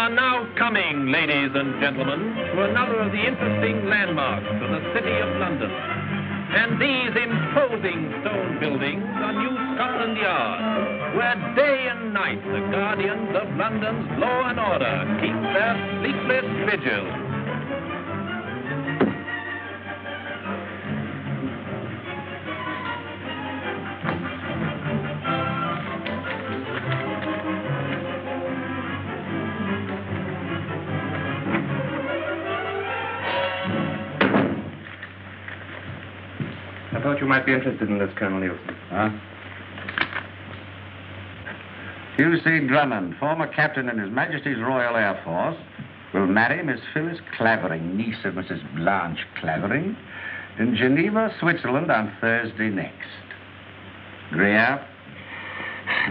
are now coming, ladies and gentlemen, to another of the interesting landmarks of the City of London. And these imposing stone buildings are New Scotland Yard, where day and night the guardians of London's law and order keep their sleepless vigil. I thought you might be interested in this, Colonel Nielsen. Huh? Q.C. Drummond, former captain in His Majesty's Royal Air Force, will marry Miss Phyllis Clavering, niece of Mrs. Blanche Clavering, in Geneva, Switzerland on Thursday next. Greer,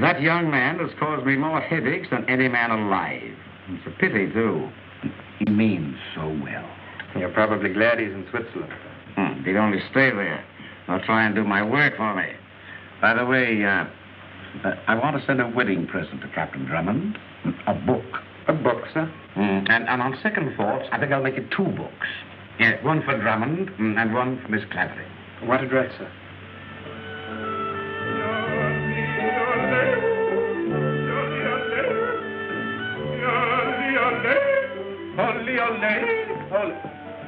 that young man has caused me more headaches than any man alive. It's a pity, too. He means so well. You're probably glad he's in Switzerland. He'd only stay there. I'll try and do my work for me. By the way, I want to send a wedding present to Captain Drummond. A book. A book, sir? And on second thoughts, I think I'll make it 2 books. Yeah, one for Drummond and one for Miss Clavering. What address, sir?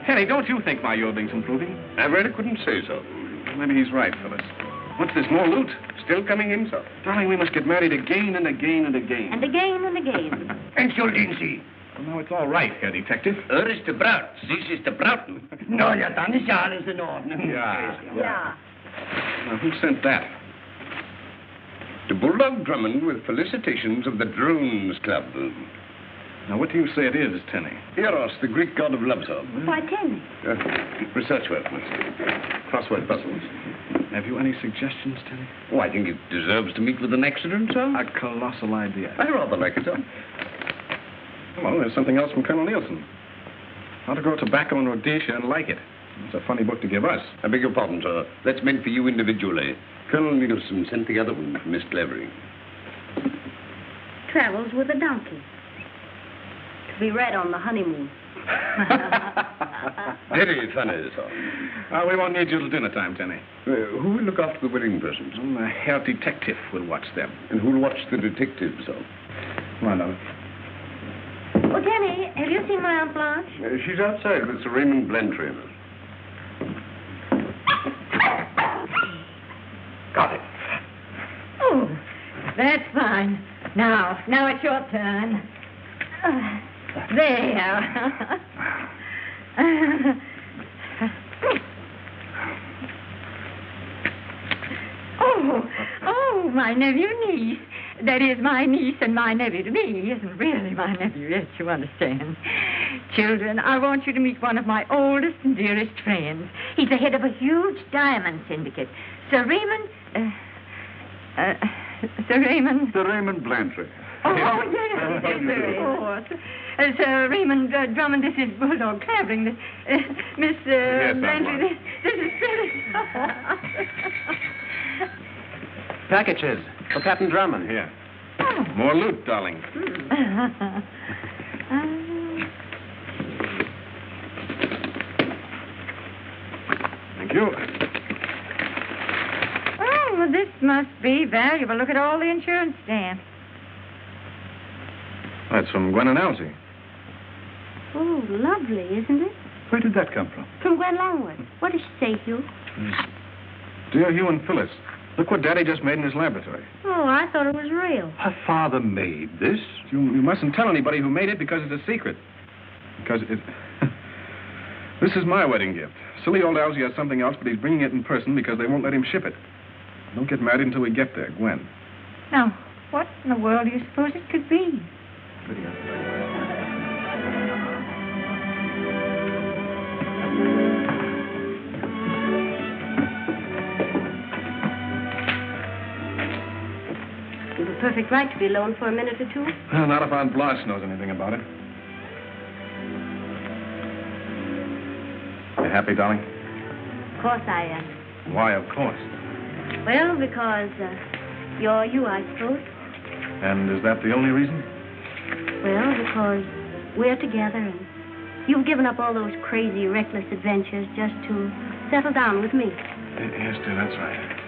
Henry, don't you think my yodling's improving? I really couldn't say so. Maybe he's right, Phyllis. What's this, more loot? Still coming in, sir. Darling, we must get married again and again and again. And again and again. Excellency. Well, now it's all right, Herr Detective. Is the Braut. This is the Brauten. No, ja, dann ist ja alles in Ordnung. Yeah. Now, who sent that? To Bulldog Drummond with felicitations of the Drones Club. Now, what do you say it is, Tenny? Eros, the Greek god of love, sir. Why, Tenny? Research work, miss. Crossword puzzles. Have you any suggestions, Tenny? Oh, I think it deserves to meet with an accident, sir. A colossal idea. I rather like it, sir. Well, there's something else from Colonel Nielsen. How to grow tobacco in Rhodesia and like it. It's a funny book to give us. I beg your pardon, sir. That's meant for you individually. Colonel Nielsen sent the other one for Miss Clavering. Travels with a donkey. To be read on the honeymoon. Very funny, sir. We won't need you till dinner time, Tenny. Who will look after the wedding presents? The Herr Detective will watch them. And who'll watch the detective, sir? Come on, Dolly. Oh, Tenny, have you seen my Aunt Blanche? She's outside with Sir Raymond Blantyre. Got it. Oh, that's fine. Now it's your turn. There. Oh, my nephew niece. That is, my niece and my nephew to me. He isn't really my nephew yet, you understand. Children, I want you to meet one of my oldest and dearest friends. He's the head of a huge diamond syndicate. Sir Raymond Blantyre. Oh, yes, of course. Sir Raymond Drummond, this is Bulldog Clavering. Miss Blantyre, this is Phyllis. Packages for Captain Drummond. Here. More loot, darling. Thank you. Oh, well, this must be valuable. Look at all the insurance stamps. That's from Gwen and Elsie. Oh, lovely, isn't it? Where did that come from? From Gwen Longworth. What does she say, Hugh? Dear Hugh and Phyllis, look what Daddy just made in his laboratory. Oh, I thought it was real. Her father made this? You mustn't tell anybody who made it because it's a secret. Because it... This is my wedding gift. Silly old Elsie has something else, but he's bringing it in person because they won't let him ship it. Don't get married until we get there, Gwen. Now, what in the world do you suppose it could be? You've a perfect right to be alone for a minute or two. Well, not if Aunt Blanche knows anything about it. You happy, darling? Of course I am. Why, of course. Well, because you're you, I suppose. And is that the only reason? Well, because we're together, and you've given up all those crazy, reckless adventures just to settle down with me. Yes, dear, that's right.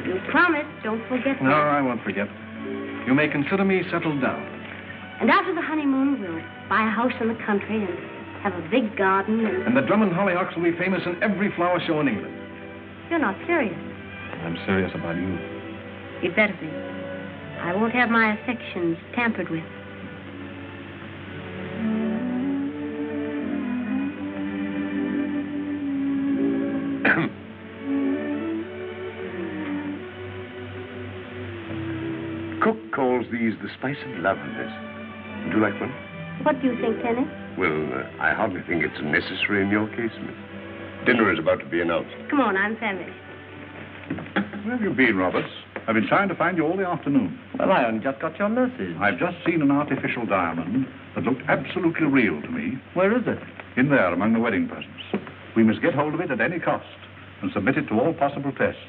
You promised. Don't forget No, that. I won't forget. You may consider me settled down. And after the honeymoon, we'll buy a house in the country and have a big garden and... And the Drummond hollyhocks will be famous in every flower show in England. You're not serious. I'm serious about you. You'd better be. I won't have my affections tampered with. Cook calls these the spice of love, Miss. Would you like one? What do you think, Kenny? Well, I hardly think it's necessary in your case, Miss. Dinner is about to be announced. Come on, I'm famished. Where have you been, Roberts? I've been trying to find you all the afternoon. Well, I only just got your message. I've just seen an artificial diamond that looked absolutely real to me. Where is it? In there, among the wedding presents. We must get hold of it at any cost and submit it to all possible tests.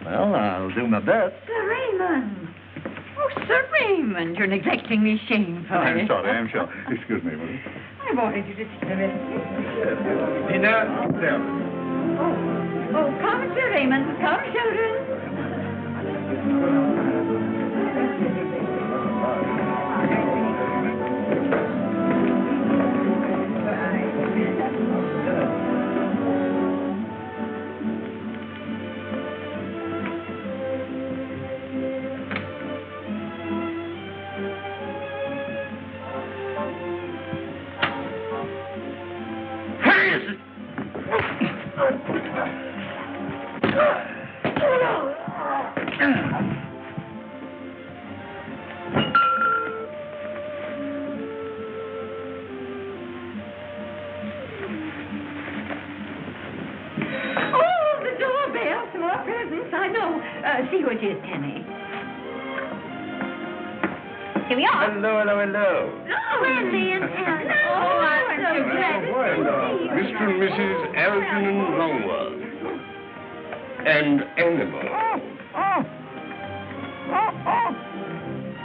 Well, I'll do my best. Sir Raymond. Oh, Sir Raymond, you're neglecting me shamefully. I'm sorry, I'm sure. Excuse me, will you? I wanted you to see the rest. Dinner, there. Oh, come, Sir Raymond. Come, children. See who it is, Penny. Here we are. Hello. Oh, Wendy and Ellen. Oh, I'm so glad to see you. Mr. and Mrs. Algernon Longworth. And Annabelle.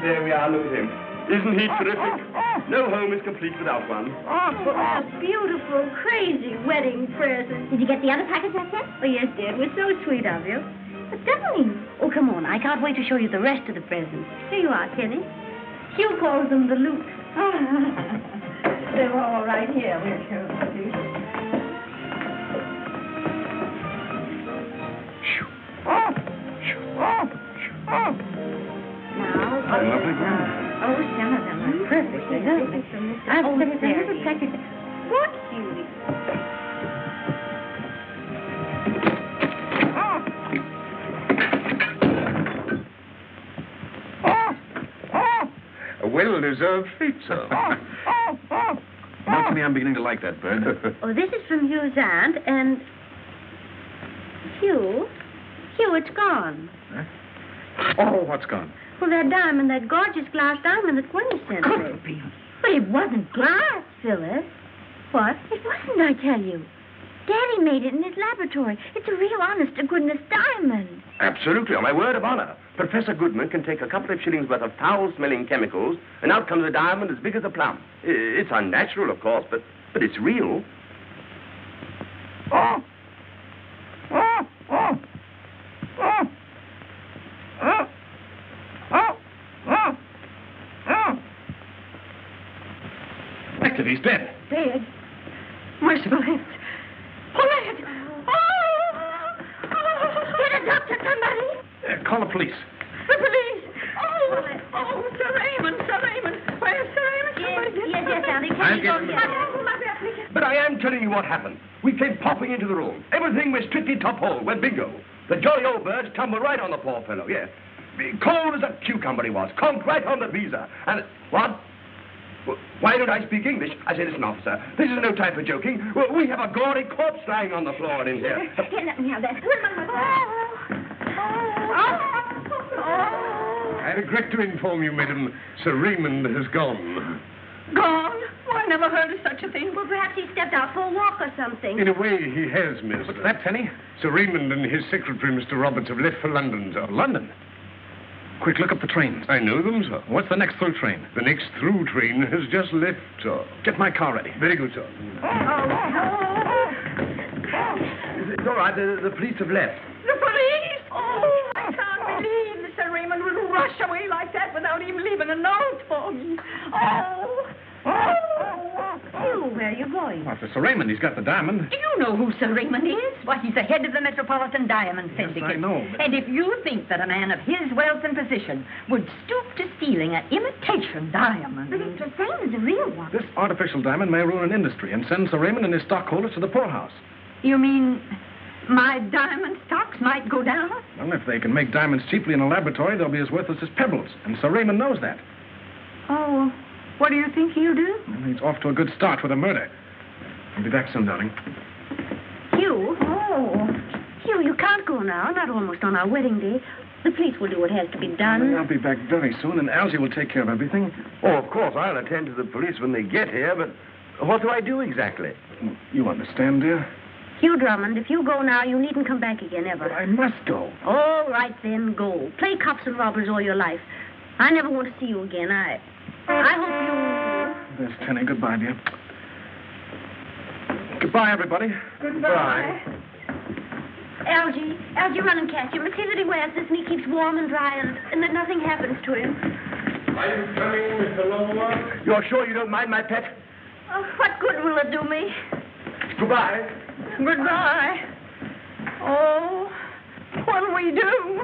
There we are, look at him. Isn't he terrific? No home is complete without one. Oh, what a beautiful, crazy wedding present. Did you get the other package I sent? Oh, yes, dear. It was so sweet of you. But darling. Oh, come on. I can't wait to show you the rest of the presents. Here you are, Kenny. Hugh calls them the loot. They're all right here. We'll show them to you. Now, Lovely ground. Oh, some of them are perfectly lovely. I've Oh, put there's there. another package. What, Hughie? A well-deserved fate, sir. Not to me, I'm beginning to like that bird. Oh, this is from Hugh's aunt, and... Hugh, it's gone. Oh, what's gone? Well, that gorgeous glass diamond that Gwenny sent me. Couldn't be. Well, it wasn't glass. Phyllis. What? It wasn't, I tell you. Daddy made it in his laboratory. It's a real honest-to-goodness diamond. Absolutely, on my word of honor. Professor Goodman can take a couple of shillings worth of foul-smelling chemicals, and out comes a diamond as big as a plum. It's unnatural, of course, but it's real. Active, he's dead. Dead. Merciful heavens. Quiet! Get a doctor, somebody! Call the police. The police! Oh, Sir Raymond! Where's Sir Raymond? Somebody Yes, Auntie. I'll get him. But I am telling you what happened. We came popping into the room. Everything was strictly top hole. Went bingo. The jolly old birds tumbled right on the poor fellow, yes. Cold as a cucumber he was. Conked right on the visa. And... What? Why don't I speak English? I say, listen, officer, this is no time for joking. We have a gory corpse lying on the floor in here. Let me have that. I regret to inform you, madam, Sir Raymond has gone. Gone? Oh, I never heard of such a thing. Well, perhaps he stepped out for a walk or something. In a way, he has, miss. What's that, Penny? Sir Raymond and his secretary, Mr. Roberts, have left for London, sir. London? Quick, look up the trains. I know them, sir. What's the next through train? The next through train has just left, sir. Get my car ready. Very good, sir. It's all right. The police have left. The police! Oh, I can't believe that Sir Raymond would rush away like that without even leaving a note for me. Oh! Hugh, where are you going? After Sir Raymond, he's got the diamond. Do you know who Sir Raymond is? Why, he's the head of the Metropolitan Diamond Syndicate. I know, but- And if you think that a man of his wealth and position would stoop to stealing an imitation diamond... But it's the same as the real one. This artificial diamond may ruin an industry and send Sir Raymond and his stockholders to the poorhouse. You mean my diamond stocks might go down? Well, if they can make diamonds cheaply in a laboratory, they'll be as worthless as pebbles. And Sir Raymond knows that. Oh, what do you think he'll do? Well, he's off to a good start with a murder. I'll be back soon, darling. Hugh? Oh. Hugh, you can't go now. Not almost on our wedding day. The police will do what has to be done. I'll be back very soon, and Algy will take care of everything. Oh, of course, I'll attend to the police when they get here, but what do I do exactly? You understand, dear? Hugh Drummond, if you go now, you needn't come back again, ever. But I must go. All right, then, go. Play cops and robbers all your life. I never want to see you again. I hope you... There's Tenny. Goodbye, dear. Goodbye, everybody. Goodbye. Algy, run and catch him. See that he wears this and he keeps warm and dry and that nothing happens to him. Are you coming, Mr. Longworth? You're sure you don't mind my pet? Oh, what good will it do me? Goodbye. Goodbye. Oh, what'll we do?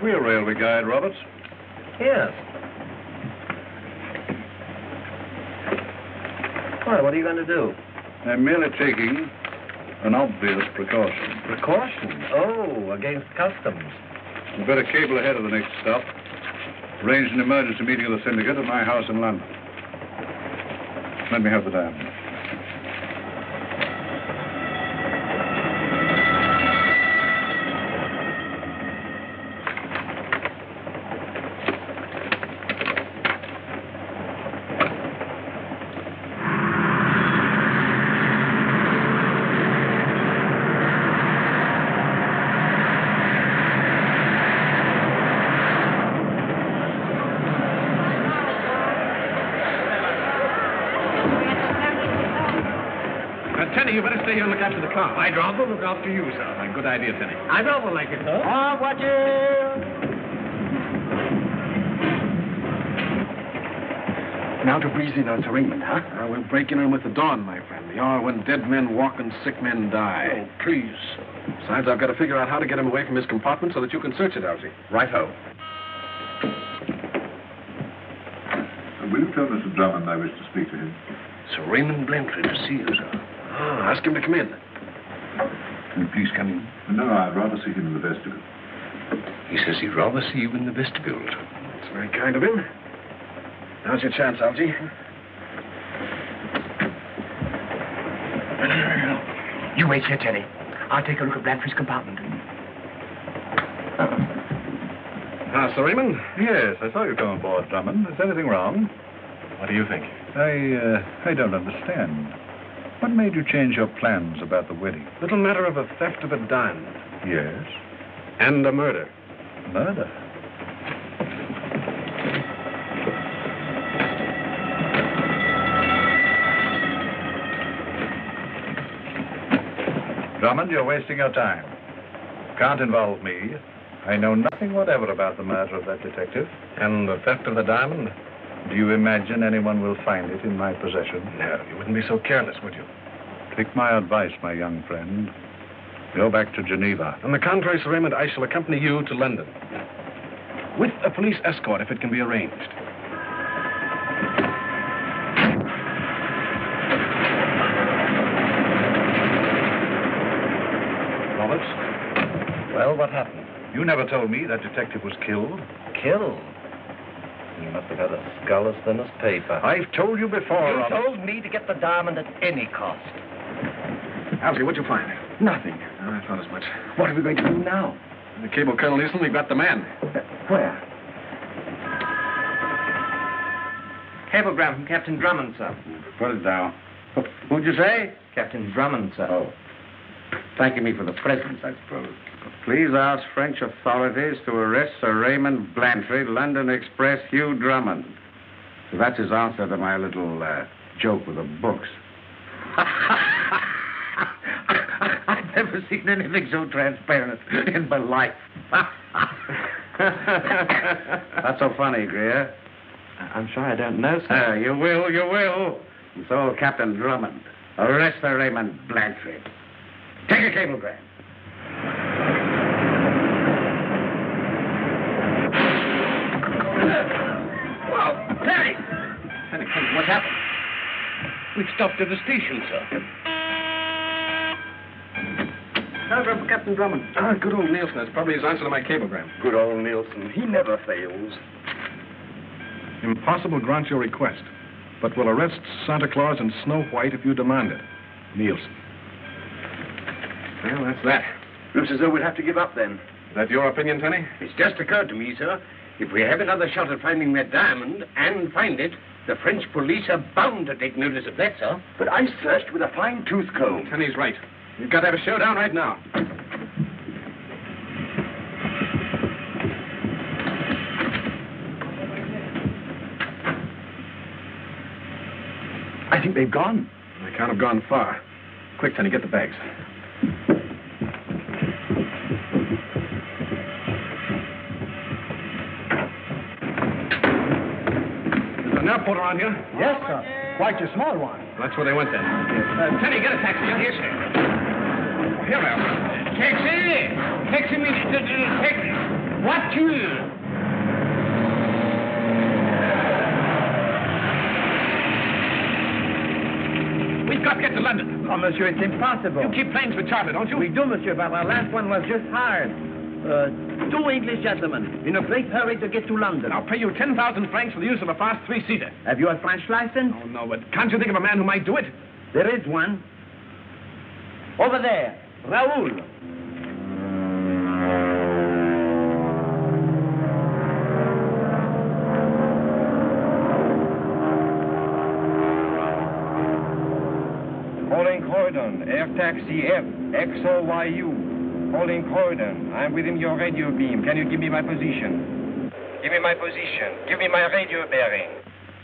We're railway guide, Roberts. Yes. Well, what are you going to do? I'm merely taking an obvious precaution. Precaution? Oh, against customs. We'd better cable ahead of the next stop. Arrange an emergency meeting of the syndicate at my house in London. Let me have the diamond. Tenny, you better stay here and look after the car. I'd rather look after you, sir. Good idea, Tenny. I'd rather like it, sir. Watch it. Now to breeze in on Sir Raymond, huh? We'll break in on him with the dawn, my friend. The hour when dead men walk and sick men die. Oh, please. Besides, I've got to figure out how to get him away from his compartment so that you can search it, Algy. Right-ho. Will you tell Mr. Drummond I wish to speak to him? Sir Raymond Blanford to see you, sir. Ah, ask him to come in. Can you please come in? No, I'd rather see him in the vestibule. He says he'd rather see you in the vestibule. That's very kind of him. Now's your chance, Algy. You wait here, Tenny. I'll take a look at Blanford's compartment. Ah, Sir Raymond? Yes, I saw you come aboard, Drummond. Is anything wrong? What do you think? I don't understand. What made you change your plans about the wedding? Little matter of a theft of a diamond. Yes. And a murder. Murder. Drummond, you're wasting your time. Can't involve me. I know nothing whatever about the murder of that detective. And the theft of the diamond? Do you imagine anyone will find it in my possession? No, you wouldn't be so careless, would you? Take my advice, my young friend. Go back to Geneva. On the contrary, Sir Raymond, I shall accompany you to London. With a police escort, if it can be arranged. Roberts? Well, what happened? You never told me that detective was killed. Killed? You must have had a skull as thin as paper. I've told you before, You Robert. told me to get the diamond at any cost. Alfie, what'd you find? Nothing. Oh, I thought as much. What are we going to do now? The cable, Colonel Nielsen, we've got the man. Where? Cablegram from Captain Drummond, sir. Put it down. Who'd you say? Captain Drummond, sir. Oh. Thanking me for the presents, I suppose. Please ask French authorities to arrest Sir Raymond Blanchard, London Express, Hugh Drummond. So that's his answer to my little joke with the books. I've never seen anything so transparent in my life. Not so funny, Greer. I'm sorry, I don't know, sir. You will. And so, Captain Drummond, arrest Sir Raymond Blanchard. Take a cablegram. Whoa, Terry! What happened? We've stopped at the station, sir. Telegram for Captain Drummond. Ah, good old Nielsen. That's probably his answer to my cablegram. Good old Nielsen. He never fails. Impossible grant your request, but will arrest Santa Claus and Snow White if you demand it. Nielsen. Well, that's that. Looks as though we'll have to give up then. Is that your opinion, Tenny? It's just occurred to me, sir. If we have another shot at finding that diamond and find it, the French police are bound to take notice of that, sir. But I searched with a fine-tooth comb. Tenny's right. We've got to have a showdown right now. I think they've gone. They can't have gone far. Quick, Tenny, get the bags. Is there an airport around here? Yes, sir. Quite a small one. That's where they went then. Tenny, get a taxi. Yes, sir. Here we are. Taxi! Taxi me to the taxi. Voiture! We've got to get to London. Oh, monsieur, it's impossible. You keep planes with charter, don't you? We do, monsieur, but our last one was just hired. Two English gentlemen in a great hurry to get to London. I'll pay you 10,000 francs for the use of a fast three-seater. Have you a French license? Oh, no, but can't you think of a man who might do it? There is one. Over there, Raoul. Calling Croydon, air taxi FXOYU. Calling Croydon, I'm within your radio beam. Can you give me my position? Give me my position. Give me my radio bearing.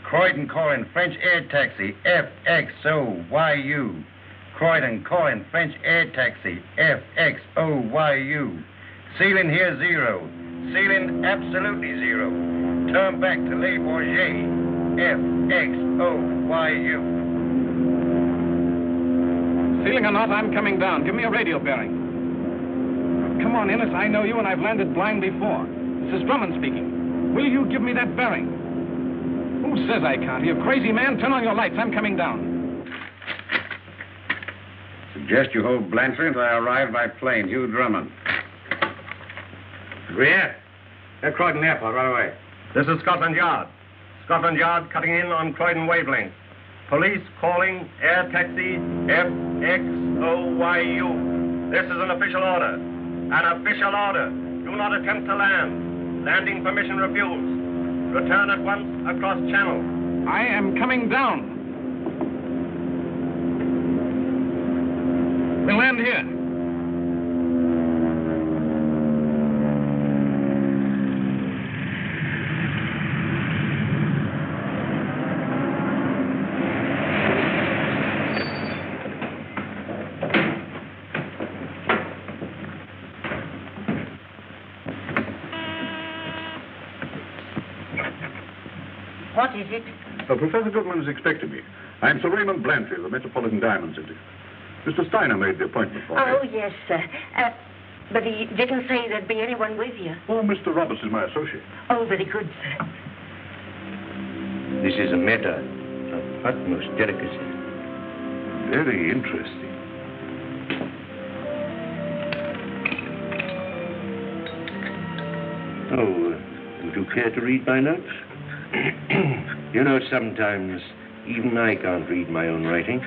Croydon calling French air taxi FXOYU. Croydon calling French air taxi FXOYU. Ceiling here 0. Ceiling absolutely 0. Turn back to Le Bourget FXOYU. Ceiling or not, I'm coming down. Give me a radio bearing. Come on, Innes. I know you, and I've landed blind before. This is Drummond speaking. Will you give me that bearing? Who says I can't? You crazy man, turn on your lights. I'm coming down. Suggest you hold Blanchard until I arrive by plane. Hugh Drummond. Greer, at Croydon Airport right away. This is Scotland Yard. Scotland Yard cutting in on Croydon wavelength. Police calling air taxi FXOYU. This is an official order. An official order. Do not attempt to land. Landing permission refused. Return at once across channel. I am coming down. We'll land here. What is it? Professor Goodman is expecting me. I'm Sir Raymond Blanchard, the Metropolitan Diamond City. Mr. Steiner made the appointment for Oh, me. yes, sir. But he didn't say there'd be anyone with you. Oh, Mr. Roberts is my associate. Oh, very good, sir. This is a matter of utmost delicacy. Very interesting. Oh, would you care to read my notes? You know, sometimes even I can't read my own writing.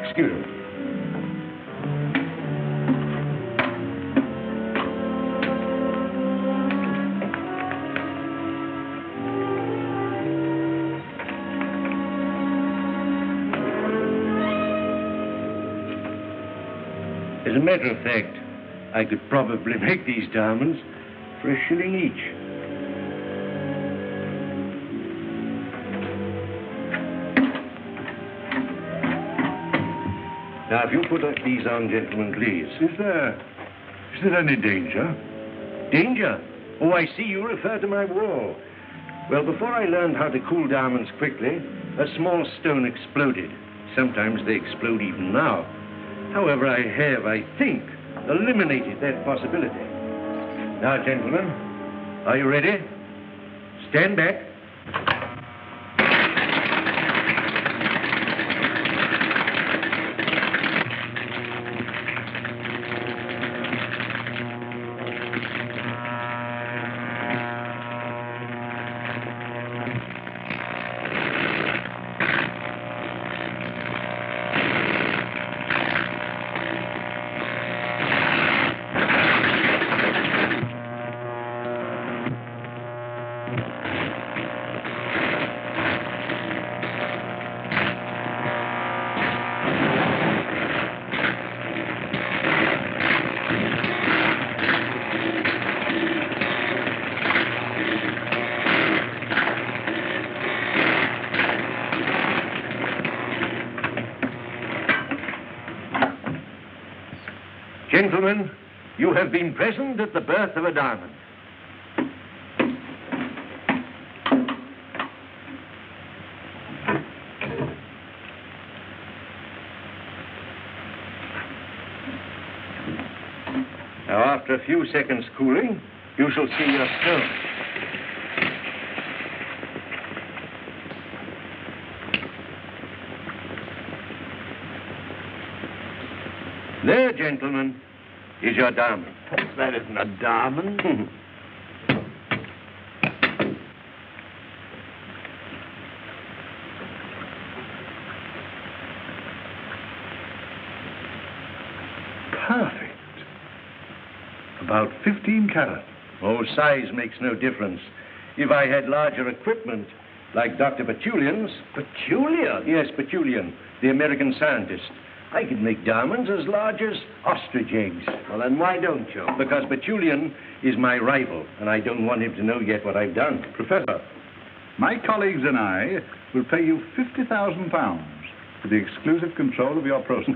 Excuse me. As a matter of fact, I could probably make these diamonds for a shilling each. Now, if you put these on, gentlemen, please. Is there any danger? Danger? Oh, I see you refer to my wall. Well, before I learned how to cool diamonds quickly, a small stone exploded. Sometimes they explode even now. However, I have, I think, eliminated that possibility. Now, gentlemen, are you ready? Stand back. Gentlemen, you have been present at the birth of a diamond. Now, after a few seconds cooling, you shall see your stone. There, gentlemen, is your diamond. That isn't a diamond. Perfect. About 15 carat. Oh, size makes no difference. If I had larger equipment, like Dr. Petulian's... Petulian? Yes, Petulian, the American scientist. I could make diamonds as large as ostrich eggs. Well, then why don't you? Because Petulian is my rival, and I don't want him to know yet what I've done. Professor, my colleagues and I will pay you £50,000 for the exclusive control of your process.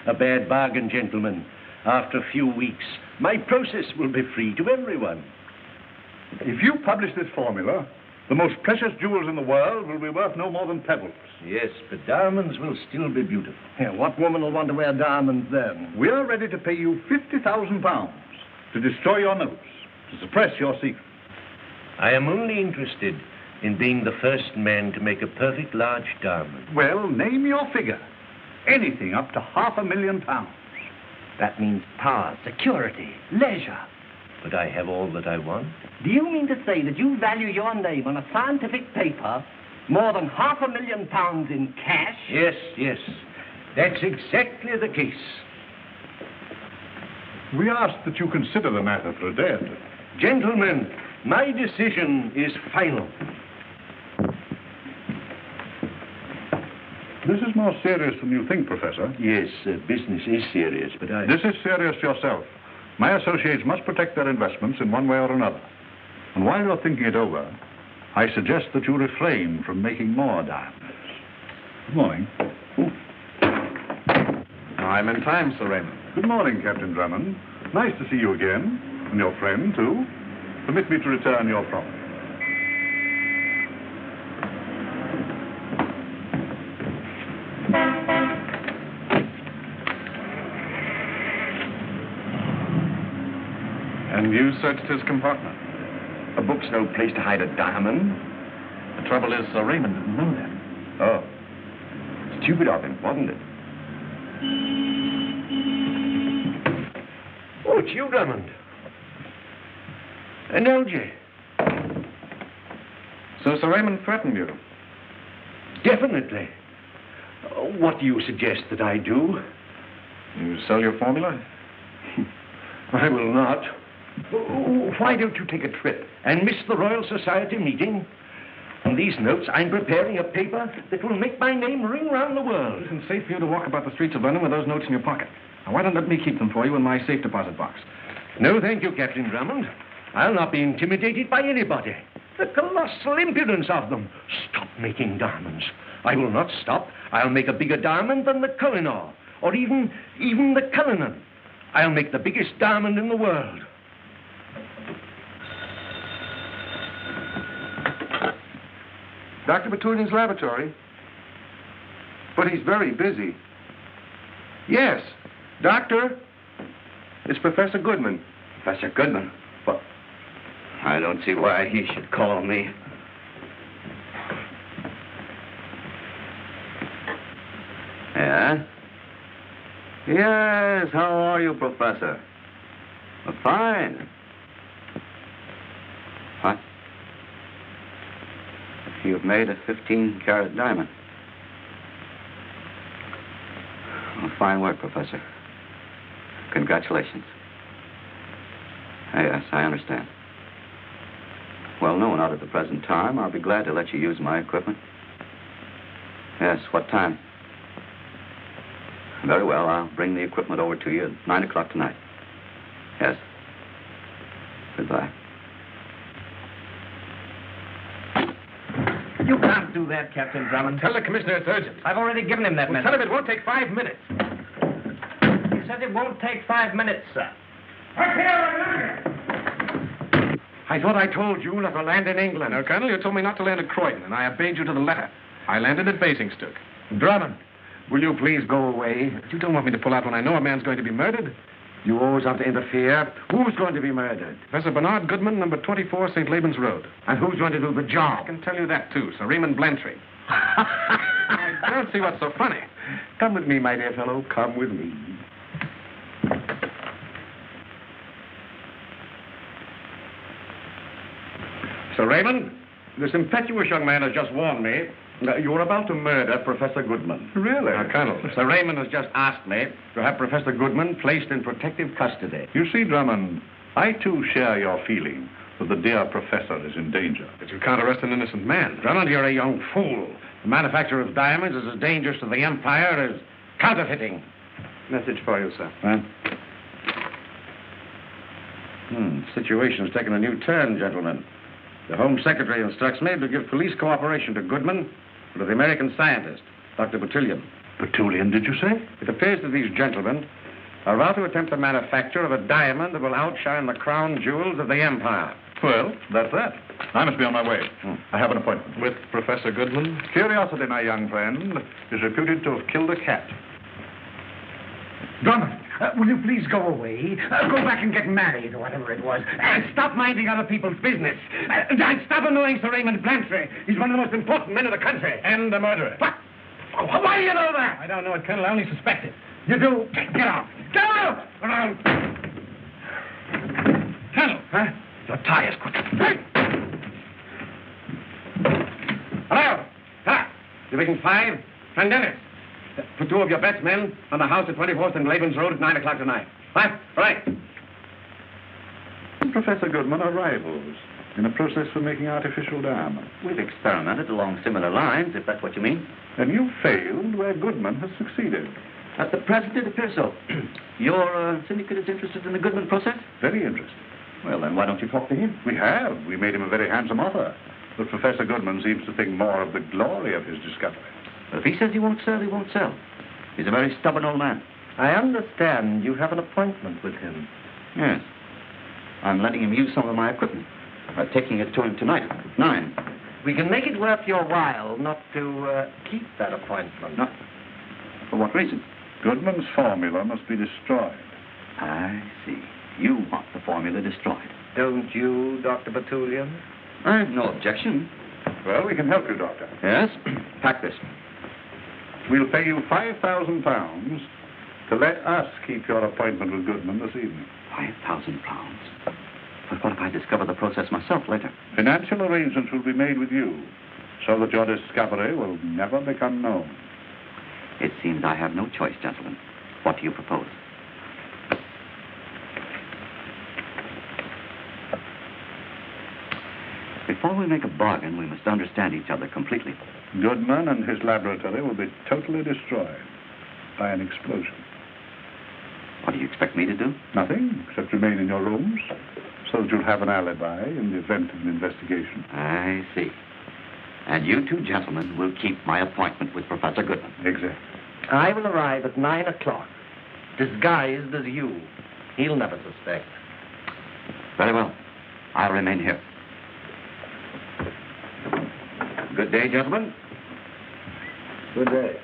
A bad bargain, gentlemen. After a few weeks, my process will be free to everyone. If you publish this formula, the most precious jewels in the world will be worth no more than pebbles. Yes, but diamonds will still be beautiful. Yeah, what woman will want to wear diamonds then? We are ready to pay you £50,000 to destroy your notes, to suppress your secret. I am only interested in being the first man to make a perfect large diamond. Well, name your figure. Anything up to £500,000. That means power, security, leisure. But I have all that I want. Do you mean to say that you value your name on a scientific paper more than £500,000 in cash? Yes, yes. That's exactly the case. We ask that you consider the matter for a day or two. Gentlemen, my decision is final. This is more serious than you think, Professor. Yes, business is serious, but I... This is serious yourself. My associates must protect their investments in one way or another. And while you're thinking it over, I suggest that you refrain from making more diamonds. Good morning. I'm in time, Sir Raymond. Good morning, Captain Drummond. Nice to see you again. And your friend, too. Permit me to return your promise. And you searched his compartment? A book's no place to hide a diamond. The trouble is, Sir Raymond didn't know that. Oh. Stupid of him, wasn't it? Oh, it's you, Drummond. And LJ. So Sir Raymond threatened you? Definitely. What do you suggest that I do? You sell your formula? I will not. Why don't you take a trip and miss the Royal Society meeting? On these notes, I'm preparing a paper that will make my name ring round the world. It's safe for you to walk about the streets of London with those notes in your pocket. Now, why don't let me keep them for you in my safe deposit box? No, thank you, Captain Drummond. I'll not be intimidated by anybody. The colossal impudence of them. Stop making diamonds. I will not stop. I'll make a bigger diamond than the Kohinoor, or even the Cullinan. I'll make the biggest diamond in the world. Dr. Bertullian's laboratory? But he's very busy. Yes. Doctor? It's Professor Goodman. Professor Goodman? Well, I don't see why he should call me. Yeah? Yes, how are you, Professor? Fine. What? You've made a 15-carat diamond. Well, fine work, Professor. Congratulations. Yes, I understand. Well, no, not at the present time. I'll be glad to let you use my equipment. Yes, what time? Very well, I'll bring the equipment over to you at 9 o'clock tonight. Yes. Goodbye. You can't do that, Captain Drummond. Tell the commissioner it's urgent. I've already given him that Well, message. tell him it won't take 5 minutes. He said it won't take 5 minutes, sir. I thought I told you not to land in England. No, Colonel, you told me not to land at Croydon, and I obeyed you to the letter. I landed at Basingstoke. Drummond, will you please go away? You don't want me to pull out when I know a man's going to be murdered? You always have to interfere. Who's going to be murdered? Professor Bernard Goodman, number 24, St. Laban's Road. And who's going to do the I job? can tell you that, too, Sir Raymond Blantyre. I don't see what's so funny. Come with me, my dear fellow. Come with me. Sir Raymond, this impetuous young man has just warned me that you are about to murder Professor Goodman. Really? Now, Colonel, Sir Raymond has just asked me to have Professor Goodman placed in protective custody. You see, Drummond, I too share your feeling that the dear professor is in danger. But you can't arrest an innocent man. Drummond, you're a young fool. The manufacture of diamonds is as dangerous to the Empire as counterfeiting. Message for you, sir. Huh? Situation's taken a new turn, gentlemen. The Home Secretary instructs me to give police cooperation to Goodman and to the American scientist, Dr. Bertullian. Bertullian, did you say? It appears that these gentlemen are about to attempt the manufacture of a diamond that will outshine the crown jewels of the Empire. Well, that's that. I must be on my way. I have an appointment. With Professor Goodman? Curiosity, my young friend, is reputed to have killed a cat. Drummond, will you please go away? Go back and get married, or whatever it was. And stop minding other people's business. And stop annoying Sir Raymond Blantyre. He's one of the most important men in the country. And a murderer. What? Why do you know that? I don't know it, Colonel. I only suspect it. You do? Get out. Get out! Colonel! Huh? Your tie is quick. Hey! Hello! Hello! Division 5, Trendennis. Put 2 of your best men on the house at 24th and Laban's Road at 9 o'clock tonight. Right. Professor Goodman are rivals in a process for making artificial diamonds. We've experimented along similar lines, if that's what you mean. And you failed where Goodman has succeeded. At the present, it appears so. Your syndicate is interested in the Goodman process? Very interesting. Well, then why don't you talk to him? We have. We made him a very handsome offer. But Professor Goodman seems to think more of the glory of his discovery. If he says he won't sell, he won't sell. He's a very stubborn old man. I understand you have an appointment with him. Yes. I'm letting him use some of my equipment. Taking it to him tonight at 9. We can make it worth your while not to keep that appointment. No. For what reason? Goodman's formula must be destroyed. I see. You want the formula destroyed. Don't you, Dr. Batulian? I have no objection. Well, we can help you, Doctor. Yes? Pack this. We'll pay you £5,000 to let us keep your appointment with Goodman this evening. £5,000. But what if I discover the process myself later? Financial arrangements will be made with you so that your discovery will never become known. It seems I have no choice, gentlemen. What do you propose? Before we make a bargain, we must understand each other completely. Goodman and his laboratory will be totally destroyed by an explosion. What do you expect me to do? Nothing, except remain in your rooms so that you'll have an alibi in the event of an investigation. I see. And you two gentlemen will keep my appointment with Professor Goodman. Exactly. I will arrive at 9 o'clock, disguised as you. He'll never suspect. Very well. I'll remain here. Good day, gentlemen. Good day.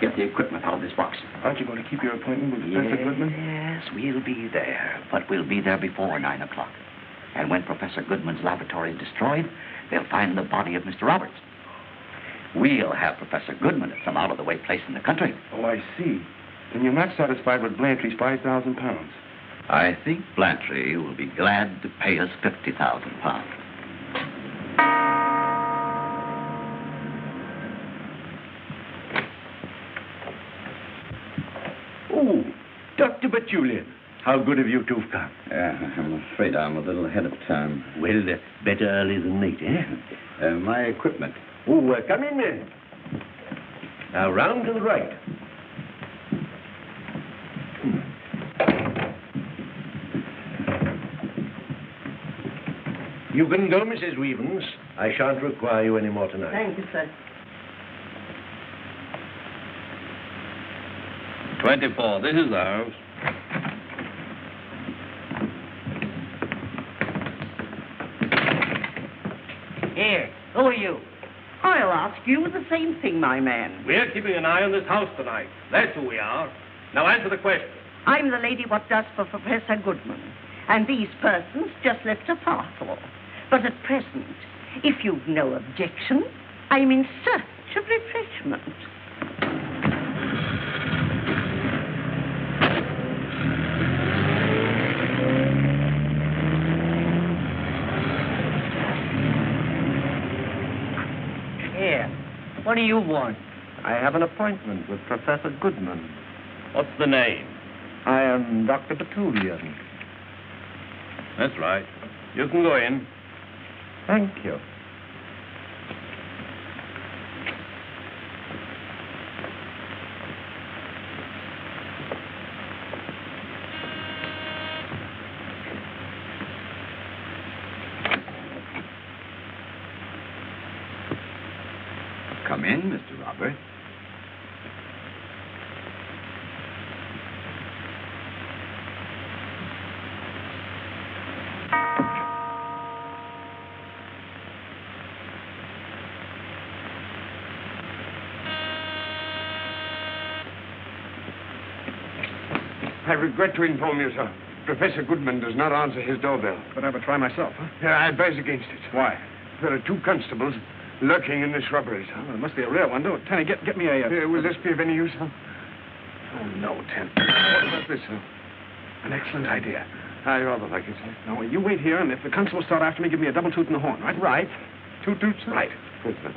Get the equipment out of this box. Aren't you going to keep your appointment with Professor Goodman? Yes, we'll be there. But we'll be there before 9 o'clock. And when Professor Goodman's laboratory is destroyed, they'll find the body of Mr. Roberts. We'll have Professor Goodman at some out-of-the-way place in the country. Oh, I see. Then you're not satisfied with Blantyre's £5,000. I think Blantyre will be glad to pay us £50,000. Oh, Dr. Batulian. How good of you to have come. I'm afraid I'm a little ahead of time. Well, better early than late, eh? My equipment. Oh, come in then. Now, round to the right. You can go, Mrs. Weavens. I shan't require you any more tonight. Thank you, sir. 24. This is the house. Here, who are you? I'll ask you the same thing, my man. We're keeping an eye on this house tonight. That's who we are. Now answer the question. I'm the lady what does for Professor Goodman, and these persons just left a parcel. But at present, if you've no objection, I'm in search of refreshment. Here. What do you want? I have an appointment with Professor Goodman. What's the name? I am Dr. Batulian. That's right. You can go in. Thank you. Come in, Mr. Robert. I regret to inform you, sir. Professor Goodman does not answer his doorbell. But I would try myself, huh? Yeah, I advise against it. Why? There are 2 constables lurking in the shrubberies. Well, it must be a real one. Tenny, get me a... Will this be of any use, sir? Oh, no, Ten. What about this, sir? An excellent idea. I rather like it, sir. No, you wait here, and if the constables start after me, give me a double toot in the horn, right? Right. 2 toots, sir? Right. Good, sir.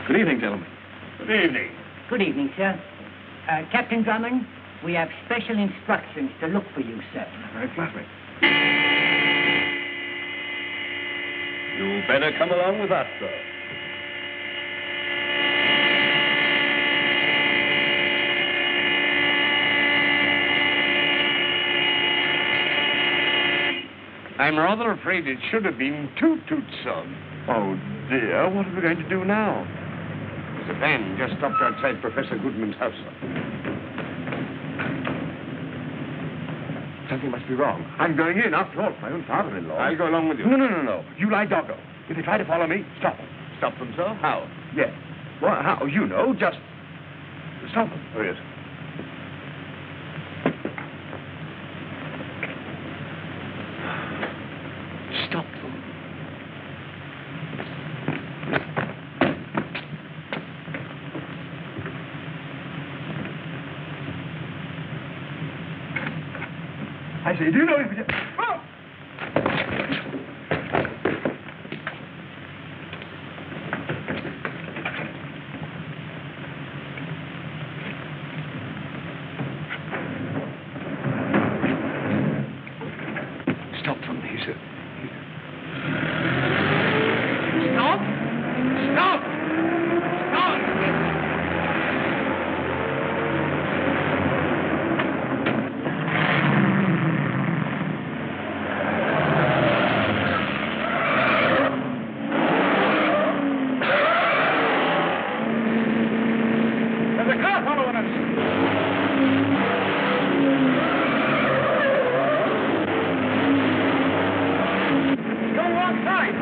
Good evening, gentlemen. Good evening. Good evening, sir. Captain Drummond, we have special instructions to look for you, sir. Very flattering. You better come along with us, sir. I'm rather afraid it should have been Toot-Toot, sir. Oh, dear. What are we going to do now? There's a van just stopped outside Professor Goodman's house, sir. Something must be wrong. I'm going in. After all, My own father-in-law. I'll go along with you. No. You lie doggo. If they try to follow me, stop them. Stop them, sir? How? Yes. Well, how? You know, just stop them. Oh, yes. Stop them. I say, do you know if you... Oh! Stop them, he said. Stop! Stop! Stop! There's a car following us! Go outside!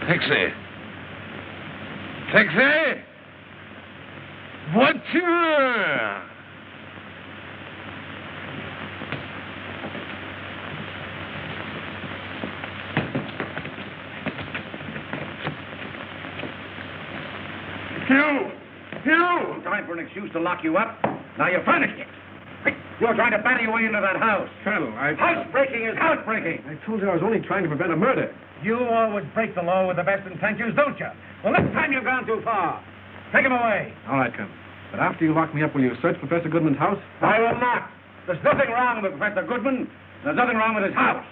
Taxi! Taxi! Voiture! You! Time for an excuse to lock you up. Now you're furnished it. You're trying to batter your way into that house. Colonel, Housebreaking is housebreaking. I told you I was only trying to prevent a murder. You always break the law with the best intentions, don't you? Well, this time you've gone too far. Take him away. All right, Colonel. But after you lock me up, will you search Professor Goodman's house? I will not. There's nothing wrong with Professor Goodman. There's nothing wrong with his house.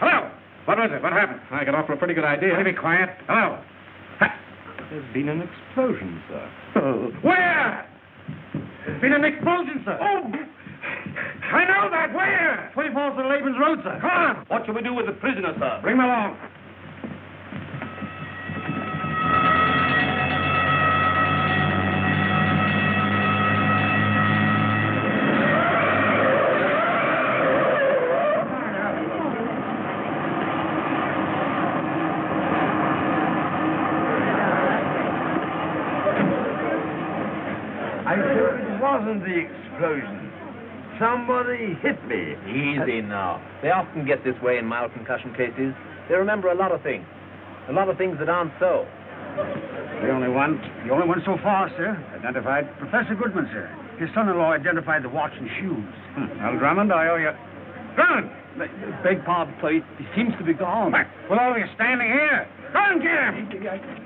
Hello. What was it? What happened? I got off to a pretty good idea. Be quiet. Hello. There's been an explosion, sir. Where? There's been an explosion, sir. Oh! I know that. Where? 24th and Laban's Road, sir. Come on. What shall we do with the prisoner, sir? Bring him along. I sure it wasn't the explosion. Somebody hit me. Easy now. They often get this way in mild concussion cases. They remember a lot of things. A lot of things that aren't so. The only one so far, sir. Identified Professor Goodman, sir. His son-in-law identified the watch and shoes. Well, Drummond, I owe you... Drummond! Beg pardon, sir. He seems to be gone. Well, all you standing here. Go and get him!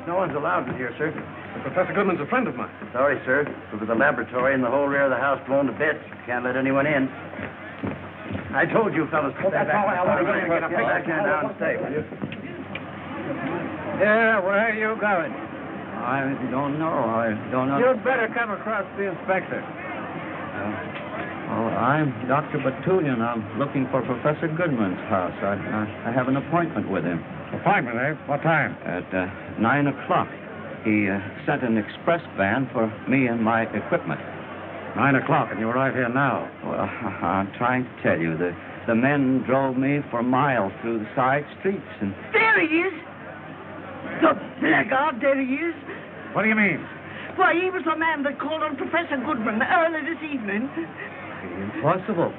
No one's allowed in here, sir. Professor Goodman's a friend of mine. Sorry, sir. There was a laboratory in the whole rear of the house blown to bits. Can't let anyone in. I told you fellas to stay back. I want to Get back here now and stay, will you? Yeah, where are you going? I don't know. You'd better come across the inspector. I'm Dr. Batulian. I'm looking for Professor Goodman's house. I have an appointment with him. Appointment, eh? What time? At 9 o'clock. He sent an express van for me and my equipment. 9 o'clock, and you arrive here now. Well, I'm trying to tell you, the men drove me for miles through the side streets and... There he is. The blackguard, there he is. What do you mean? Why, he was the man that called on Professor Goodman early this evening. Impossible.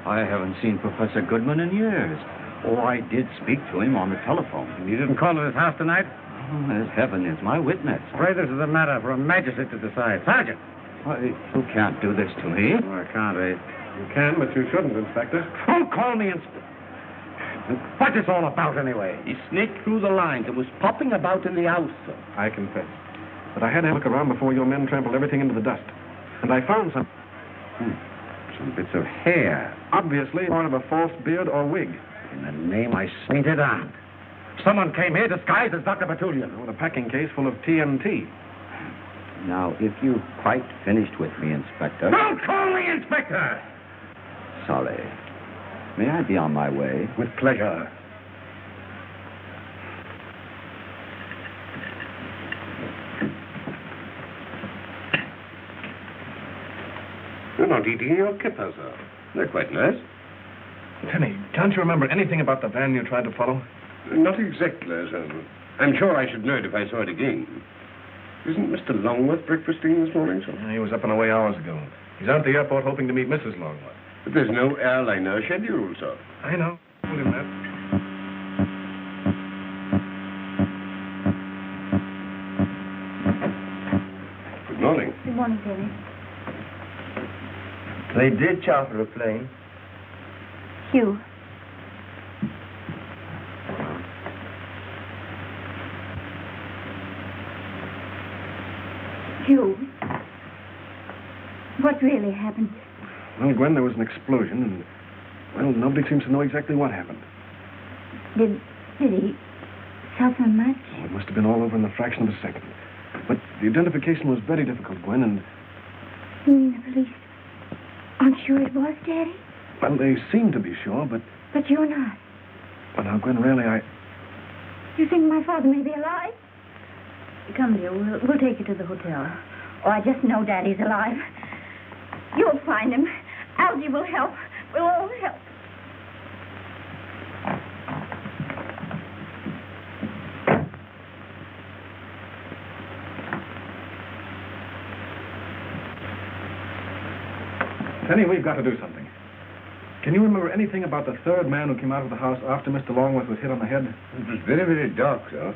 I haven't seen Professor Goodman in years. Oh, I did speak to him on the telephone. You didn't call at his house tonight? Oh, as heaven is my witness. Pray this is a matter for a magistrate to decide. Sergeant! Why, you can't do this to me. Oh, I can't, eh? You can, but you shouldn't, Inspector. Don't call me Inspector. What's this all about, anyway? He sneaked through the lines and was popping about in the house, sir. I confess. But I had to look around before your men trampled everything into the dust. And I found some Bits of hair. obviously part of a false beard or wig. In the name I sainted aunt. Someone came here disguised as Dr. Batulian. With a packing case full of TNT. Now, if you've quite finished with me, Inspector... Don't call me Inspector! Sorry. May I be on my way? With pleasure. You're not eating your kippers, sir. They're quite nice. Tenny, can't you remember anything about the van you tried to follow? Not exactly, sir. I'm sure I should know it if I saw it again. Isn't Mr. Longworth breakfasting this morning, sir? He was up and away hours ago. He's out at the airport hoping to meet Mrs. Longworth. But there's no airliner scheduled, sir. I know. I told him that. Good morning. Good morning, Penny. They did charter a plane. Hugh. Hugh. What really happened? Well, Gwen, there was an explosion, and, well, nobody seems to know exactly what happened. Did he suffer much? Oh, it must have been all over in a fraction of a second. But the identification was very difficult, Gwen, and... You mean the police aren't sure it was Daddy? Well, they seem to be sure, but... But you're not. But now, Gwen, really, You think my father may be alive? Come, dear, we'll take you to the hotel. Oh, I just know Daddy's alive. You'll find him. Algie will help. We'll all help. Penny, we've got to do something. Can you remember anything about the third man who came out of the house after Mr. Longworth was hit on the head? It was very, very dark, sir.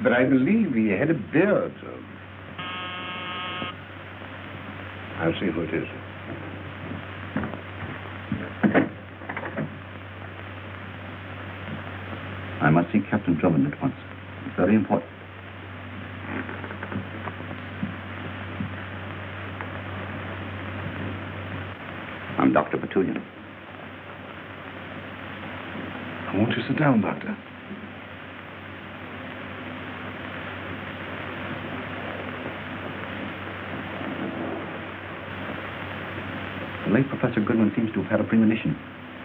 But I believe he had a beard, sir. I'll see who it is. I must see Captain Drummond at once. It's very important. I'm Dr. Batulian. Won't you sit down, Doctor? The late Professor Goodman seems to have had a premonition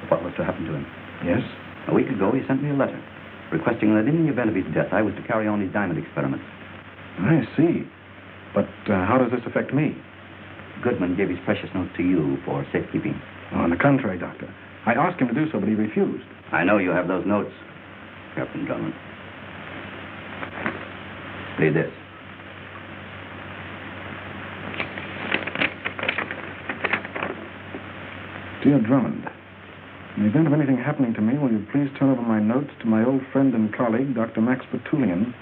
of what was to happen to him. Yes? A week ago, he sent me a letter requesting that in the event of his death, I was to carry on his diamond experiments. I see. But how does this affect me? Goodman gave his precious notes to you for safekeeping. Oh, on the contrary, Doctor. I asked him to do so, but he refused. I know you have those notes, Captain Drummond. Read this. Dear Drummond, in the event of anything happening to me, will you please turn over my notes to my old friend and colleague, Dr. Max Batulian,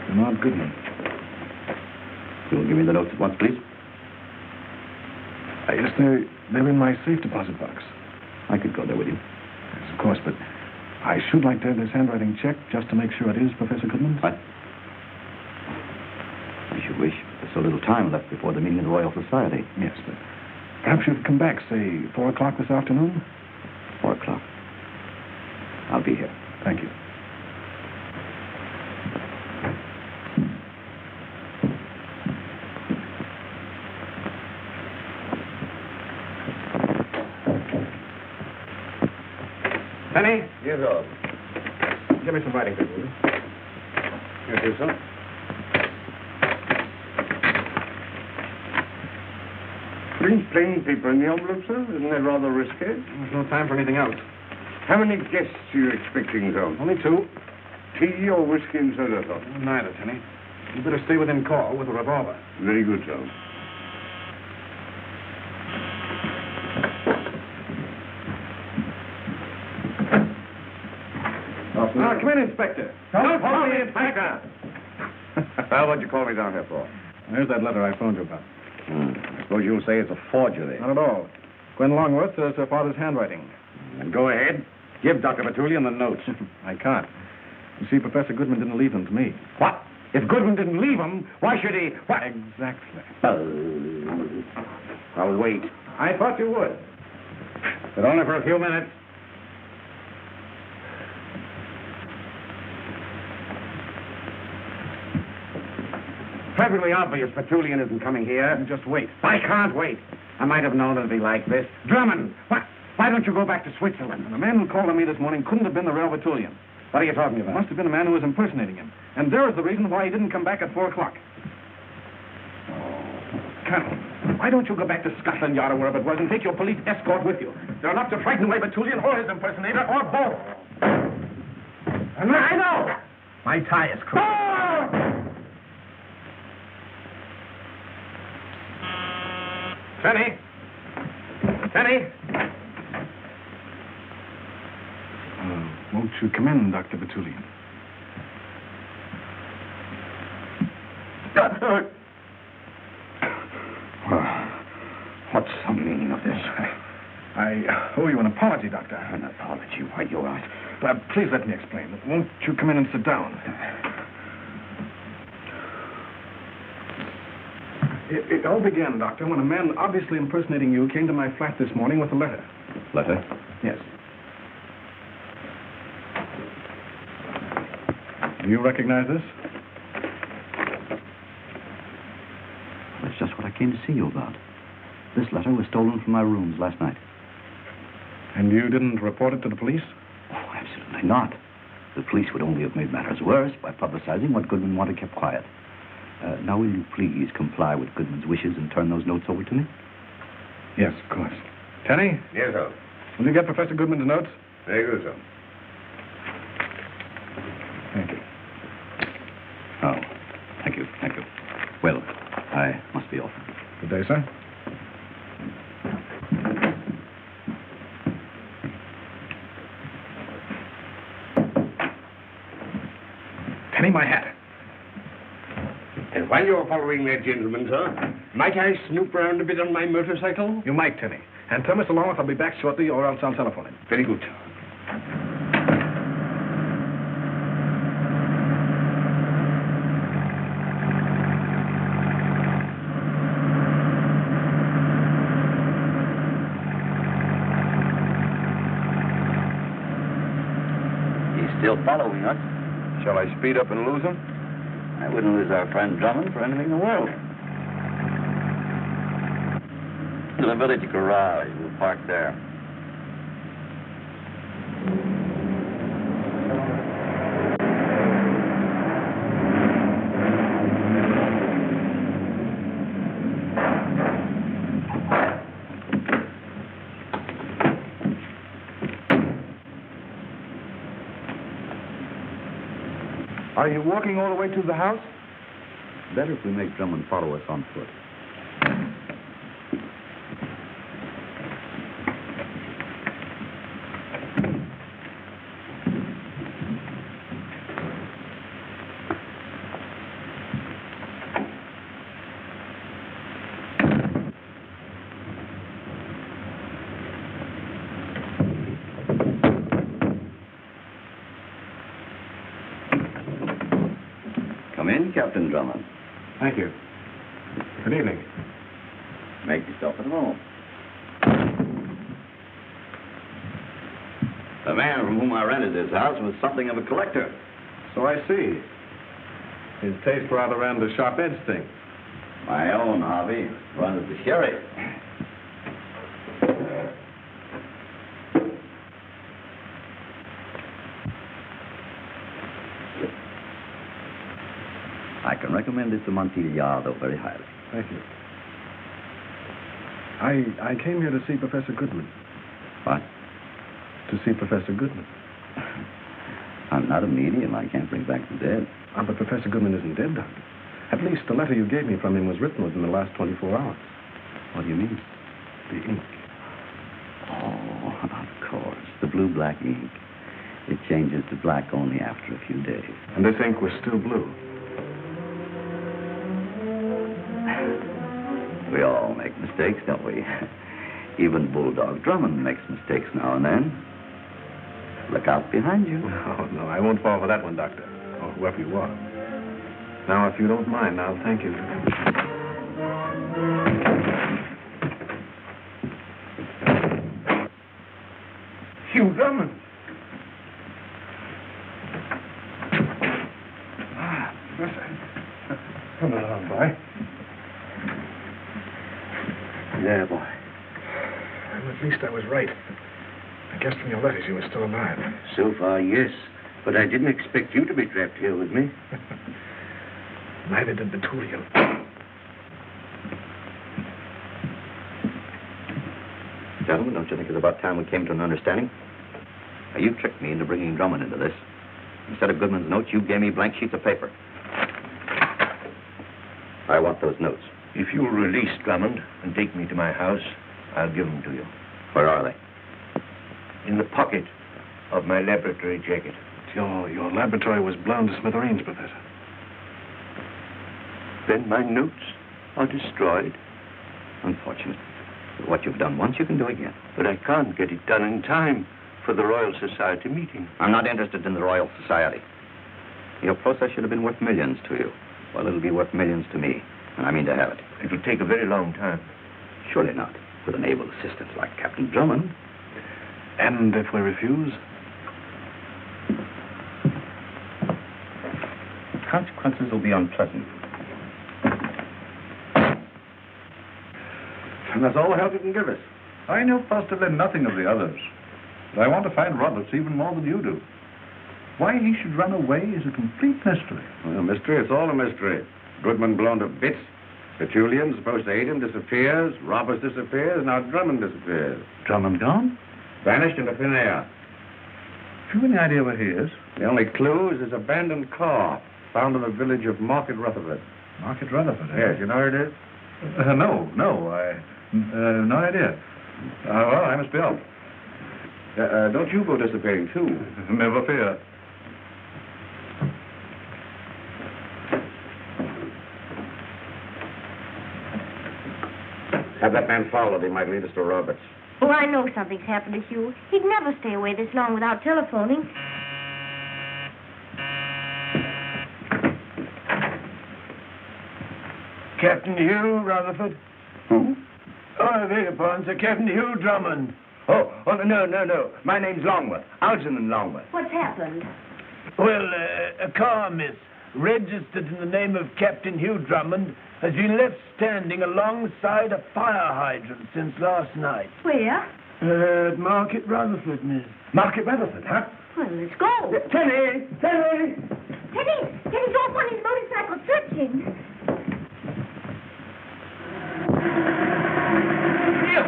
Bernard Goodman. You will give me the notes at once, please? Yes, they're in my safe deposit box. I could go there with you. Yes, of course, but I should like to have this handwriting checked just to make sure it is Professor Goodman's. What? I should wish there's so little time left before the meeting of the Royal Society. Yes, but perhaps you could come back, say, 4 o'clock this afternoon? 4 o'clock. I'll be here. Thank you. Penny? Yes, sir. Give me some writing paper, will you? Yes, yes, sir. Plain paper in the envelope, sir? Isn't that rather risky? There's no time for anything else. How many guests are you expecting, sir? Only 2. Tea or whiskey and soda, sir? Neither, Penny. You better stay within call with a revolver. Very good, sir. Now, come in, Inspector. Don't call me Inspector! Well, what'd you call me down here for? There's that letter I phoned you about. I suppose you'll say it's a forgery. Not at all. Gwen Longworth, her father's handwriting. And go ahead. Give Dr. Petulian the notes. I can't. You see, Professor Goodman didn't leave them to me. What? If Goodman didn't leave them, why should he... What? Exactly. I'll wait. I thought you would. But only for a few minutes. Perfectly obvious Petulian isn't coming here. Just wait. I can't wait. I might have known it'd be like this. Drummond, why don't you go back to Switzerland? And the man who called on me this morning couldn't have been the real Petulian. What are you talking about? It must have been a man who was impersonating him. And there was the reason why he didn't come back at 4 o'clock. Colonel, why don't you go back to Scotland Yard or wherever it was and take your police escort with you? They're enough to frighten away Petulian or his impersonator or both. And I know. My tie is crooked. Penny! Penny! Won't you come in, Dr. Petulian? What's the meaning of this? I owe you an apology, Doctor. An apology? Why, you aren't. Please let me explain. Won't you come in and sit down? It all began, Doctor, when a man obviously impersonating you came to my flat this morning with a letter. Letter? Yes. Do you recognize this? That's just what I came to see you about. This letter was stolen from my rooms last night. And you didn't report it to the police? Oh, absolutely not. The police would only have made matters worse by publicizing what Goodman wanted kept quiet. Now, will you please comply with Goodman's wishes and turn those notes over to me? Yes, of course. Tenny? Yes, sir. Will you get Professor Goodman's notes? Very good, sir. Thank you. Oh, thank you, thank you. Well, I must be off. Good day, sir. Penny, my hat. And while you're following that gentleman, sir, might I snoop around a bit on my motorcycle? You might, Tenny. And tell Mr. Longworth I'll be back shortly, or else I'll telephone him. Very good. He's still following us. Shall I speed up and lose him? I wouldn't lose our friend Drummond for anything in the world. To the village garage. We'll park there. Are you walking all the way to the house? Better if we make Drummond follow us on foot. Come in, Captain Drummond. Thank you. Good evening. Make yourself at home. The man from whom I rented this house was something of a collector. So I see. His taste rather ran to sharp edge things. My own hobby runs the sherry. I can recommend this Amontillado very highly. Thank you. I came here to see Professor Goodman. What? To see Professor Goodman. I'm not a medium. I can't bring back the dead. But Professor Goodman isn't dead, Doctor. At least the letter you gave me from him was written within the last 24 hours. What do you mean? The ink. Oh, of course. The blue-black ink. It changes to black only after a few days. And this ink was still blue. We all make mistakes, don't we? Even Bulldog Drummond makes mistakes now and then. Look out behind you. Oh, no, I won't fall for that one, Doctor. Or whoever you are. Now, if you don't mind, I'll thank you. Hugh Drummond. Come along, boy. Yeah, boy. Well, at least I was right. I guessed from your letters you were still alive. So far, yes. But I didn't expect you to be trapped here with me. Neither did the two of you. Gentlemen, don't you think it's about time we came to an understanding? Now, you tricked me into bringing Drummond into this. Instead of Goodman's notes, you gave me blank sheets of paper. I want those notes. If you'll release Drummond and take me to my house, I'll give them to you. Where are they? In the pocket of my laboratory jacket. Your laboratory was blown to smithereens, Professor. Then my notes are destroyed. Unfortunate. But what you've done once, you can do again. But I can't get it done in time for the Royal Society meeting. I'm not interested in the Royal Society. Your process should have been worth millions to you. Well, it'll be worth millions to me, and I mean to have it. It'll take a very long time. Surely not, with an able assistant like Captain Drummond. And if we refuse? Consequences will be unpleasant. And that's all the help you can give us. I know positively nothing of the others. But I want to find Roberts even more than you do. Why he should run away is a complete mystery. Well, mystery, it's all a mystery. Goodman blown to bits. Tertullian, supposed to aid him, disappears. Roberts disappears. Now Drummond disappears. Drummond gone? Vanished into thin air. Have you any idea where he is? The only clue is his abandoned car, found in the village of Market Rutherford. Market Rutherford, eh? Yes, you know where it is? No, no idea. Well, I must be off. Don't you go disappearing, too. Never fear. Have that man followed. He might lead us to Roberts. Oh, I know something's happened to Hugh. He'd never stay away this long without telephoning. Captain Hugh Rutherford? Who? Oh, I beg your pardon, sir. Captain Hugh Drummond. Oh, no. My name's Longworth. Algernon Longworth. What's happened? Well, a car, miss, registered in the name of Captain Hugh Drummond, has been left standing alongside a fire hydrant since last night. Where? At Market Rutherford, miss. Market Rutherford, huh? Well, let's go. Tenny! Teddy's off on his motorcycle searching. Here,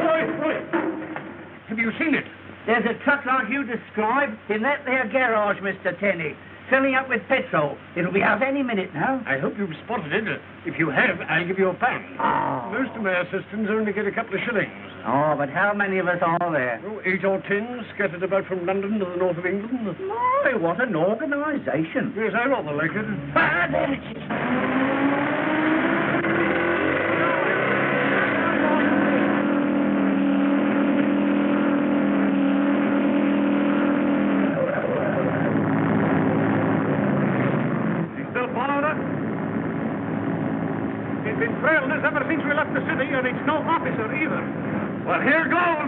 have you seen it? There's a truck like you described in that there garage, Mr. Tenney, filling up with petrol. It'll be out any minute now. I hope you've spotted it. If you have, I'll give you a pound. Oh. Most of my assistants only get a couple of shillings. Oh, but how many of us are there? Oh, 8 or 10 scattered about from London to the north of England. My, what an organisation. Yes, I rather like it. Ah, there it is. Been trailing us ever since we left the city, and it's no officer either. Well, here goes.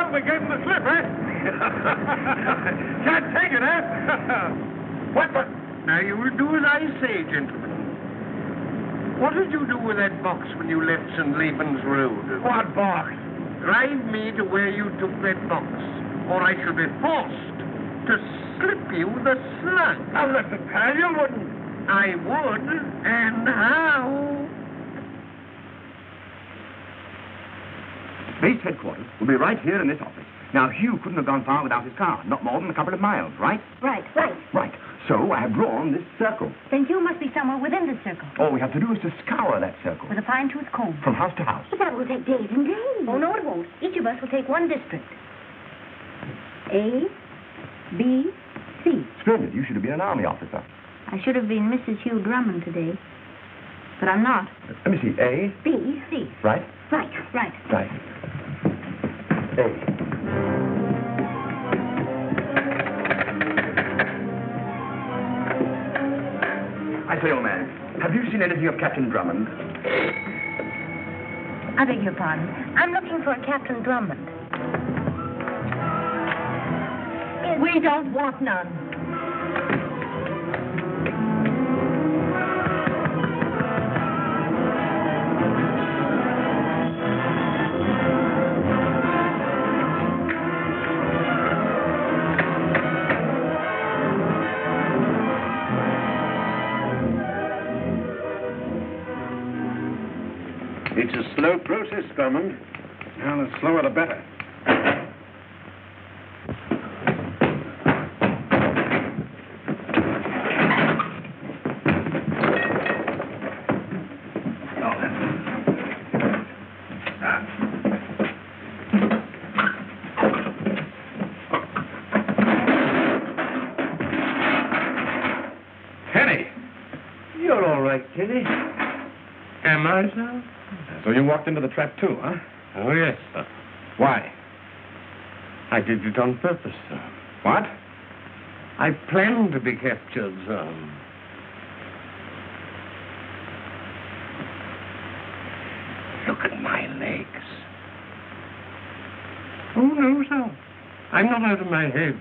We gave him the slip, eh? Can't take it, eh? What the... Now, you will do as I say, gentlemen. What did you do with that box when you left St. Laban's Road? What box? Drive me to where you took that box, or I shall be forced to slip you the slug. I'll let the pal, you wouldn't. I would, and how? Base headquarters will be right here in this office. Now, Hugh couldn't have gone far without his car. Not more than a couple of miles, right? Right. Right. So I have drawn this circle. Then you must be somewhere within the circle. All we have to do is to scour that circle. With a fine-tooth comb. From house to house. But that will take days and days. Oh, no, it won't. Each of us will take one district. A, B, C. Splendid. You should have been an army officer. I should have been Mrs. Hugh Drummond today. But I'm not. Let me see. A. B, C. Right? Right. Right. A. I say, old man, have you seen anything of Captain Drummond? I beg your pardon. I'm looking for a Captain Drummond. We don't want none. It's a slow process, Drummond. Well, the slower the better. Kenny! You're all right, Kenny. Am I, sir? So you walked into the trap, too, huh? Oh, yes, sir. Why? I did it on purpose, sir. What? I planned to be captured, sir. Look at my legs. Oh, no, sir. I'm not out of my head.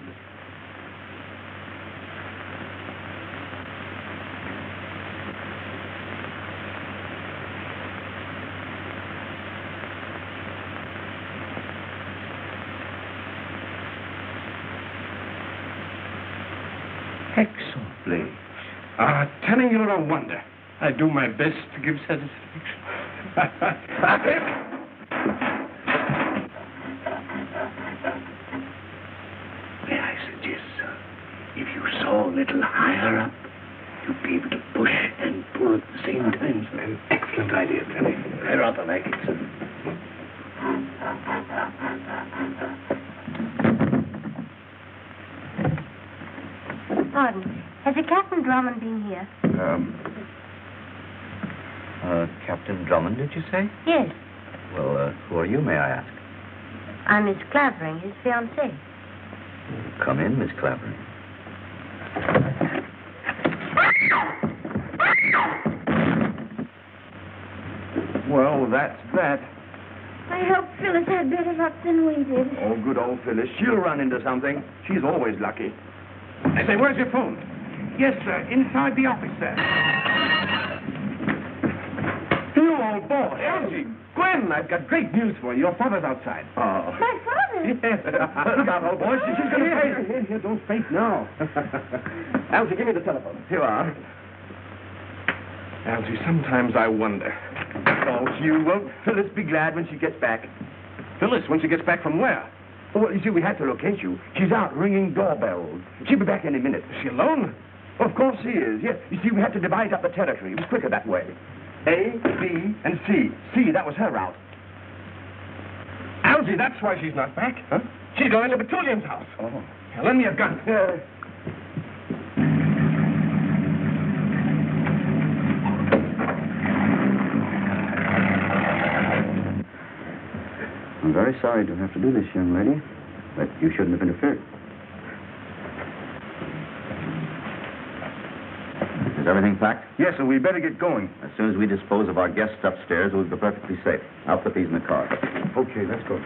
Excellently. Telling you're a wonder. I do my best to give satisfaction. May I suggest, sir, if you saw a little higher up, you'd be able to push and pull at the same time, sir. An excellent idea, Penny. I rather like it, sir. Pardon. Has a Captain Drummond been here? Captain Drummond, did you say? Yes. Well, who are you, may I ask? I'm Miss Clavering, his fiancée. Come in, Miss Clavering. Well, that's that. I hope Phyllis had better luck than we did. Oh, good old Phyllis. She'll run into something. She's always lucky. I say, where's your phone? Yes, sir. Inside the office, sir. You old boy. Elsie, Gwen, I've got great news for you. Your father's outside. Oh. My father? Yes. Look out, old boy. She's going to faint. Here, don't faint now. Elsie, give me the telephone. Here you are. Elsie, sometimes I wonder. Oh, Hugh, won't Phyllis be glad when she gets back? Phyllis, when she gets back from where? Oh, well, you see, we had to locate you. She's out ringing doorbells. She'll be back any minute. Is she alone? Of course she is, yes. You see, we had to divide up the territory. It was quicker that way. A, B, and C. C, that was her route. Elsie, that's why she's not back. Huh? She's going to Betullian's house. Oh. Now, lend me a gun. I'm very sorry to have to do this, young lady, but you shouldn't have interfered. Is everything packed? Yes, sir, we better get going. As soon as we dispose of our guests upstairs, we'll be perfectly safe. I'll put these in the car. Okay, let's go.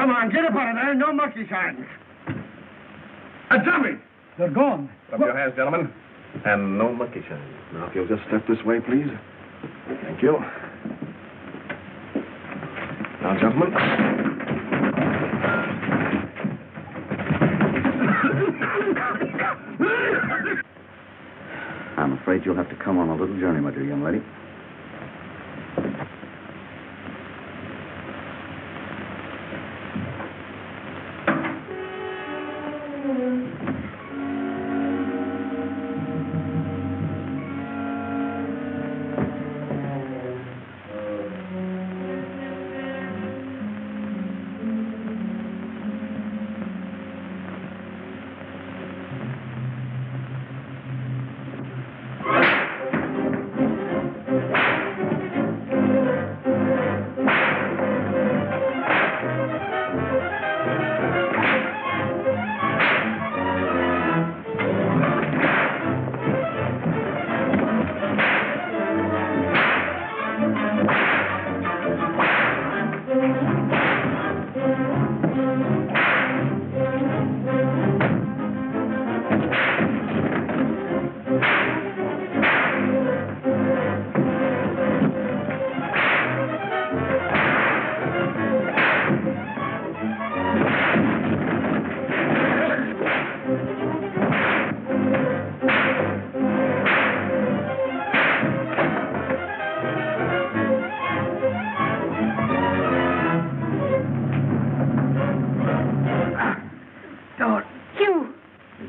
Come on, get up out of there. No monkey shines. Drummond! They're gone. Up your hands, gentlemen. And no monkey shine. Now, if you'll just step this way, please. Thank you. Now, gentlemen. I'm afraid you'll have to come on a little journey, my dear young lady.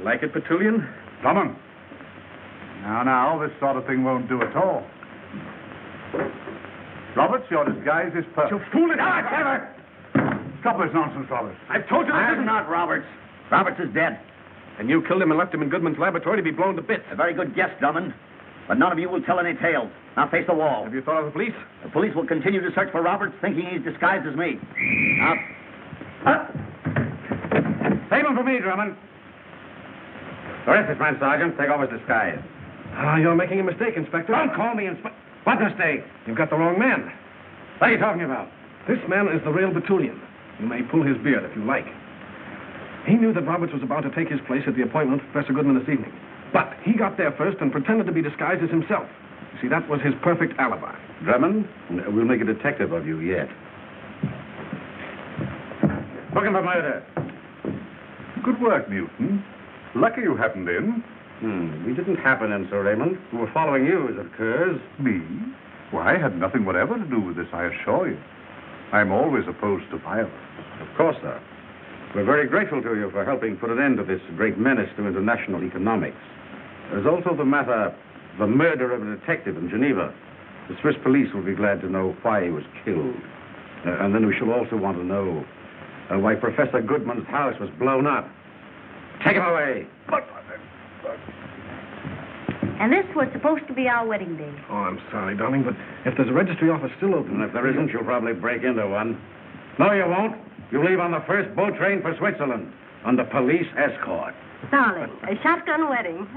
Like it, Petulian? Drummond. Now, this sort of thing won't do at all. Roberts, your disguise is perfect. You fool it! Ah, Trevor! Stop this nonsense, Roberts. I've told you I'm not Roberts. Roberts is dead. And you killed him and left him in Goodman's laboratory to be blown to bits. A very good guess, Drummond. But none of you will tell any tales. Now face the wall. Have you thought of the police? The police will continue to search for Roberts, thinking he's disguised as me. Now, Save him for me, Drummond. Arrest this man, Sergeant. Take off his disguise. You're making a mistake, Inspector. Don't call me Inspector. What mistake? You've got the wrong man. What are you talking about? This man is the real Petulian. You may pull his beard if you like. He knew that Roberts was about to take his place at the appointment with Professor Goodman this evening. But he got there first and pretended to be disguised as himself. You see, that was his perfect alibi. Drummond, we'll make a detective of you yet. Book him for murder. Good work, Newton. Lucky you happened in. We didn't happen in, Sir Raymond. We were following you, as it occurs. Me? Why, I had nothing whatever to do with this, I assure you. I'm always opposed to violence. Of course, sir. We're very grateful to you for helping put an end to this great menace to international economics. There's also the matter, the murder of a detective in Geneva. The Swiss police will be glad to know why he was killed. And then we shall also want to know why Professor Goodman's house was blown up. Take him away. And this was supposed to be our wedding day. Oh, I'm sorry, darling, but if there's a registry office still open... And if there isn't, you'll probably break into one. No, you won't. You leave on the first boat train for Switzerland under police escort. Darling, a shotgun wedding.